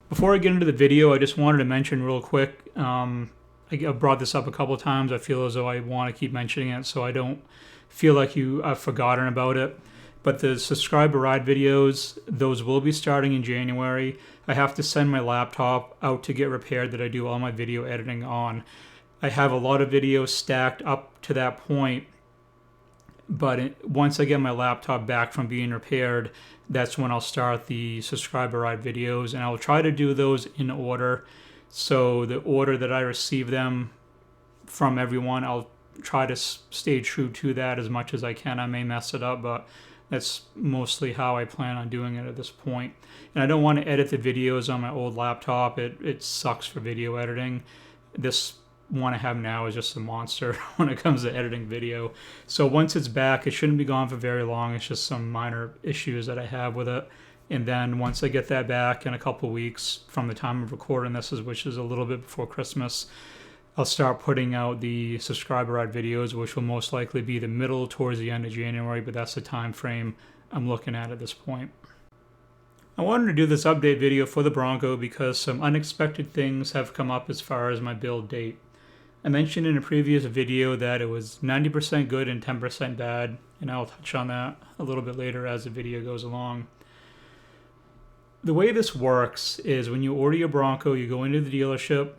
Before I get into the video, I just wanted to mention real quick. I brought this up a couple of times. I feel as though I want to keep mentioning it so I don't feel like I've forgotten about it. But the subscriber ride videos, those will be starting in January. I have to send my laptop out to get repaired that I do all my video editing on. I have a lot of videos stacked up to that point, but once I get my laptop back from being repaired, that's when I'll start the subscriber ride videos, and I'll try to do those in order. So the order that I receive them from everyone, I'll try to stay true to that as much as I can. I may mess it up, but that's mostly how I plan on doing it at this point. And I don't want to edit the videos on my old laptop. It sucks for video editing. This one I have now is just a monster when it comes to editing video. So once it's back, it shouldn't be gone for very long. It's just some minor issues that I have with it. And then once I get that back in a couple weeks from the time of recording this, which is a little bit before Christmas, I'll start putting out the subscriber ride videos, which will most likely be the middle towards the end of January, but that's the time frame I'm looking at this point. I wanted to do this update video for the Bronco because some unexpected things have come up as far as my build date. I mentioned in a previous video that it was 90% good and 10% bad, and I'll touch on that a little bit later as the video goes along. The way this works is when you order your Bronco, you go into the dealership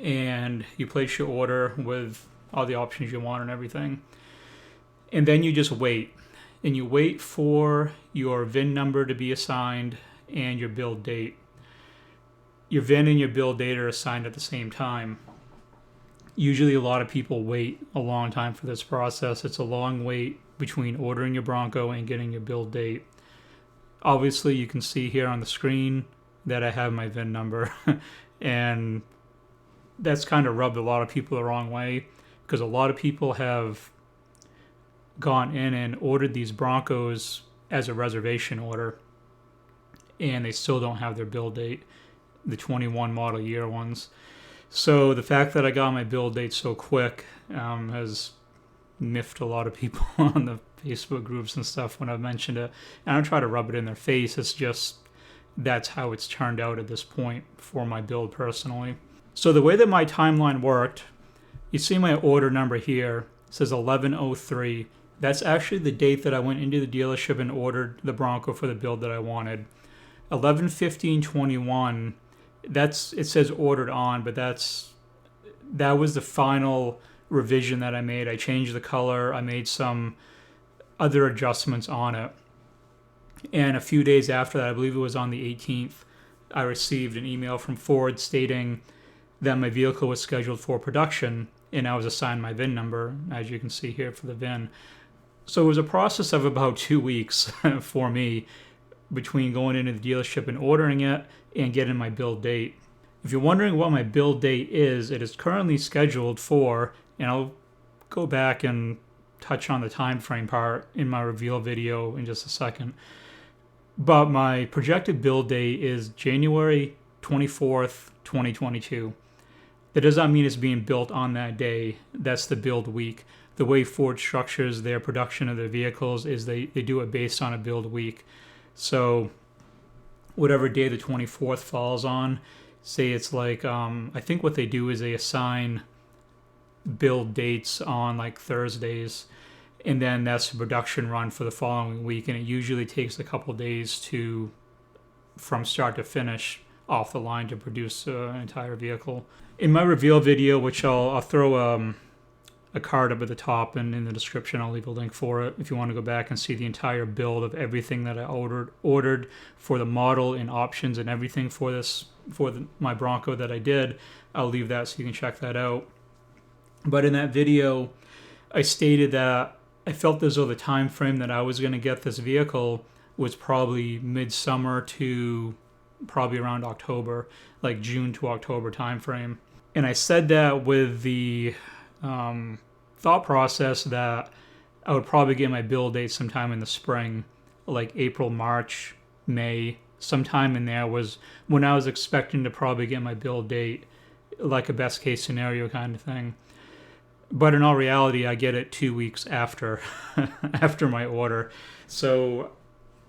and you place your order with all the options you want and everything. And then you just wait. And you wait for your VIN number to be assigned and your build date. Your VIN and your build date are assigned at the same time. Usually a lot of people wait a long time for this process. It's a long wait between ordering your Bronco and getting your build date. Obviously you can see here on the screen that I have my VIN number and that's kind of rubbed a lot of people the wrong way because a lot of people have gone in and ordered these Broncos as a reservation order and they still don't have their build date, the 21 model year ones. So the fact that I got my build date so quick has miffed a lot of people on the Facebook groups and stuff when I've mentioned it. And I don't try to rub it in their face. It's just that's how it's turned out at this point for my build personally. So the way that my timeline worked, you see my order number here, it says 11/03. That's actually the date that I went into the dealership and ordered the Bronco for the build that I wanted. 11/15/21, it says ordered on, but that was the final revision that I made. I changed the color, I made some other adjustments on it. And a few days after that, I believe it was on the 18th, I received an email from Ford stating that my vehicle was scheduled for production and I was assigned my VIN number, as you can see here for the VIN. So it was a process of about 2 weeks for me between going into the dealership and ordering it and getting my build date. If you're wondering what my build date is, it is currently scheduled for, and I'll go back and touch on the time frame part in my reveal video in just a second. But my projected build date is January 24th, 2022. That does not mean it's being built on that day. That's the build week. The way Ford structures their production of their vehicles is they do it based on a build week. So whatever day the 24th falls on, say it's like, I think what they do is they assign build dates on like Thursdays, and then that's the production run for the following week, and it usually takes a couple days from start to finish off the line to produce an entire vehicle. In my reveal video, which I'll throw a card up at the top and in the description, I'll leave a link for it if you want to go back and see the entire build of everything that I ordered for the model and options and everything for my Bronco that I did. I'll leave that so you can check that out. But in that video, I stated that I felt as though the time frame that I was going to get this vehicle was probably midsummer to probably around October, like June to October time frame. And I said that with the thought process that I would probably get my build date sometime in the spring, like April, March, May, sometime in there was when I was expecting to probably get my build date, like a best case scenario kind of thing. But in all reality, I get it 2 weeks after after my order. So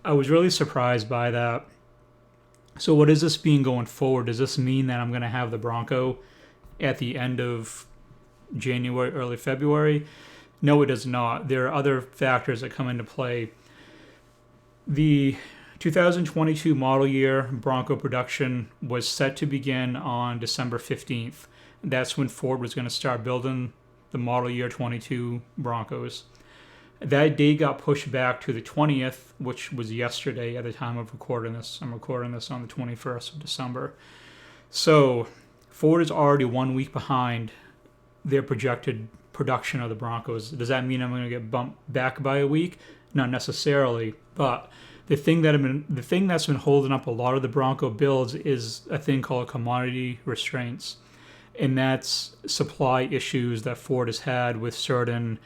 I was really surprised by that. So what does this mean going forward? Does this mean that I'm going to have the Bronco at the end of January, early February? No, it does not. There are other factors that come into play. The 2022 model year Bronco production was set to begin on December 15th. That's when Ford was going to start building the model year 22 Broncos. That date got pushed back to the 20th, which was yesterday at the time of recording this. I'm recording this on the 21st of December. So Ford is already 1 week behind their projected production of the Broncos. Does that mean I'm going to get bumped back by a week? Not necessarily, but the thing that's been holding up a lot of the Bronco builds is a thing called commodity restraints, and that's supply issues that Ford has had with certain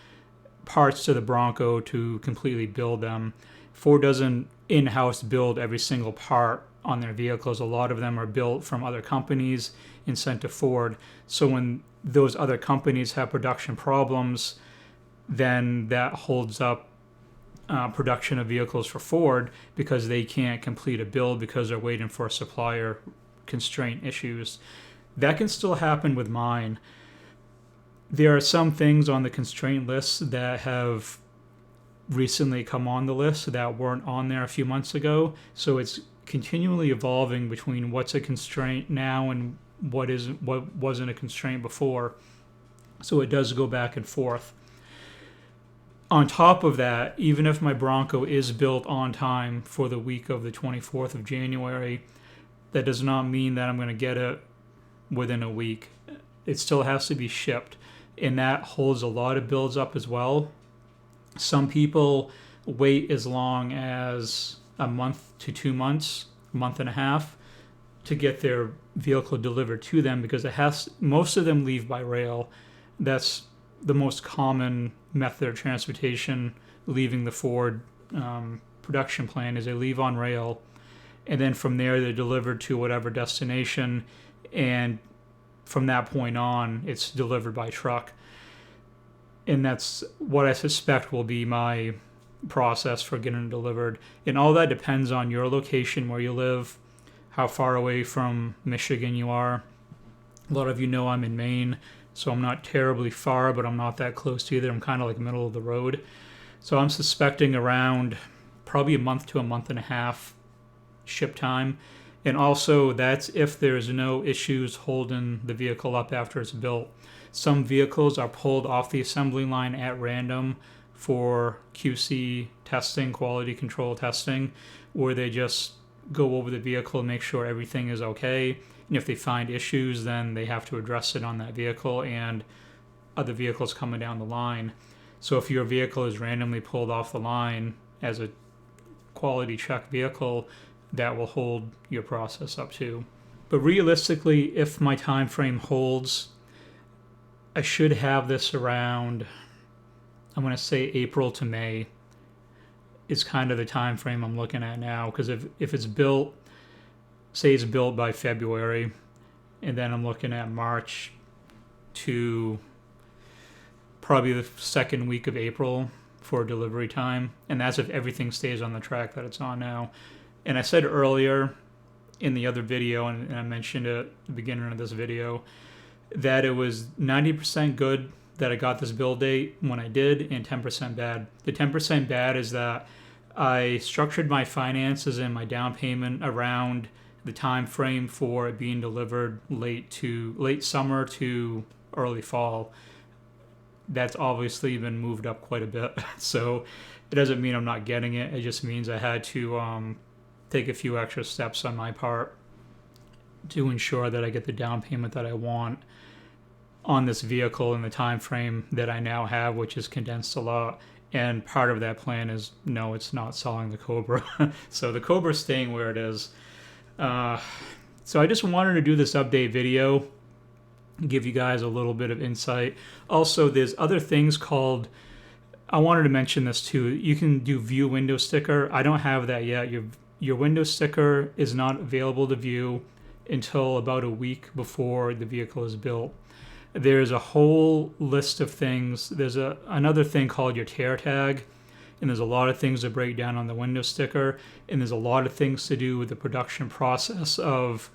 parts to the Bronco to completely build them. Ford doesn't in-house build every single part on their vehicles. A lot of them are built from other companies and sent to Ford. So when those other companies have production problems, then that holds up production of vehicles for Ford because they can't complete a build because they're waiting for supplier constraint issues. That can still happen with mine. There are some things on the constraint list that have recently come on the list that weren't on there a few months ago. So it's continually evolving between what's a constraint now and what wasn't a constraint before. So it does go back and forth. On top of that, even if my Bronco is built on time for the week of the 24th of January, that does not mean that I'm going to get it within a week. It still has to be shipped, and that holds a lot of builds up as well. Some people wait as long as a month to 2 months, month and a half, to get their vehicle delivered to them because most of them leave by rail. That's the most common method of transportation leaving the Ford production plant is they leave on rail, and then from there they're delivered to whatever destination, and from that point on it's delivered by truck. And that's what I suspect will be my process for getting it delivered. And all that depends on your location, where you live, how far away from Michigan you are. A lot of you know I'm in Maine, so I'm not terribly far, but I'm not that close to either. I'm kind of like middle of the road. So I'm suspecting around probably a month to a month and a half ship time. And also that's if there's no issues holding the vehicle up after it's built. Some vehicles are pulled off the assembly line at random for QC testing, quality control testing, where they just go over the vehicle and make sure everything is okay. And if they find issues, then they have to address it on that vehicle and other vehicles coming down the line. So if your vehicle is randomly pulled off the line as a quality check vehicle, that will hold your process up too. But realistically, if my time frame holds, I should have this around, I'm going to say April to May is kind of the time frame I'm looking at now. Because if it's built, say it's built by February, and then I'm looking at March to probably the second week of April for delivery time. And that's if everything stays on the track that it's on now. And I said earlier in the other video, and I mentioned it at the beginning of this video, that it was 90% good that I got this build date when I did, and 10% bad. The 10% bad is that I structured my finances and my down payment around the time frame for it being delivered late summer to early fall. That's obviously been moved up quite a bit. So it doesn't mean I'm not getting it. It just means I had to take a few extra steps on my part to ensure that I get the down payment that I want on this vehicle in the time frame that I now have, which is condensed a lot. And part of that plan is, no, it's not selling the Cobra. So the Cobra's staying where it is. So I just wanted to do this update video, give you guys a little bit of insight. Also, there's other things called, I wanted to mention this too. You can do view window sticker. I don't have that yet. Your window sticker is not available to view until about a week before the vehicle is built. There's a whole list of things. There's another thing called your tear tag. and there's a lot of things to break down on the window sticker, and there's a lot of things to do with the production process of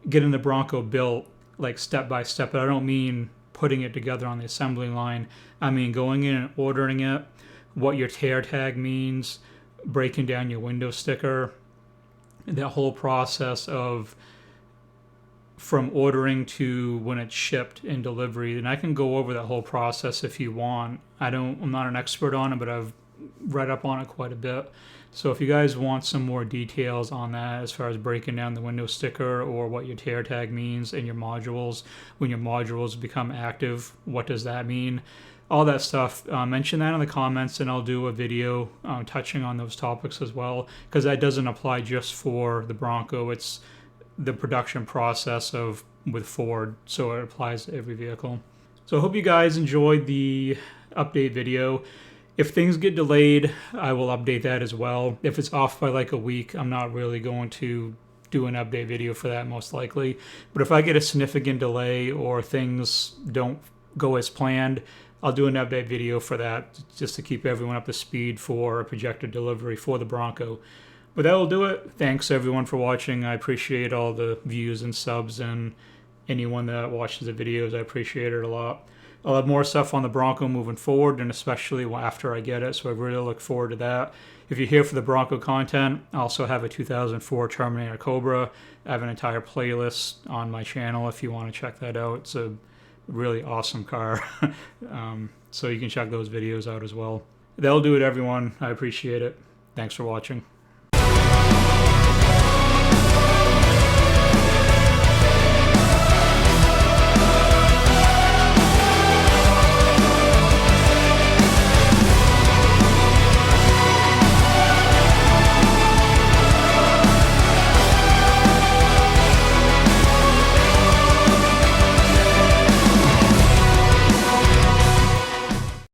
getting the Bronco built, like step by step. But I don't mean putting it together on the assembly line. I mean going in and ordering it, what your tear tag means, breaking down your window sticker, that whole process of from ordering to when it's shipped and delivery. And I can go over that whole process if you want. I'm not an expert on it, but I've read up on it quite a bit. So if you guys want some more details on that as far as breaking down the window sticker or what your tear tag means and your modules, when your modules become active, what does that mean? All that stuff, mention that in the comments, and I'll do a video touching on those topics as well, because that doesn't apply just for the Bronco. It's the production process with Ford, so it applies to every vehicle. So I hope you guys enjoyed the update video. If things get delayed, I will update that as well. If it's off by like a week, I'm not really going to do an update video for that most likely. But if I get a significant delay or things don't go as planned, I'll do an update video for that, just to keep everyone up to speed for a projected delivery for the Bronco. But that will do it. Thanks everyone for watching. I appreciate all the views and subs, and anyone that watches the videos, I appreciate it a lot. I'll have more stuff on the Bronco moving forward, and especially after I get it, so I really look forward to that. If you're here for the Bronco content, I also have a 2004 Terminator Cobra. I have an entire playlist on my channel if you want to check that out. It's a really awesome car. So you can check those videos out as well. That'll do it, everyone. I appreciate it. Thanks for watching.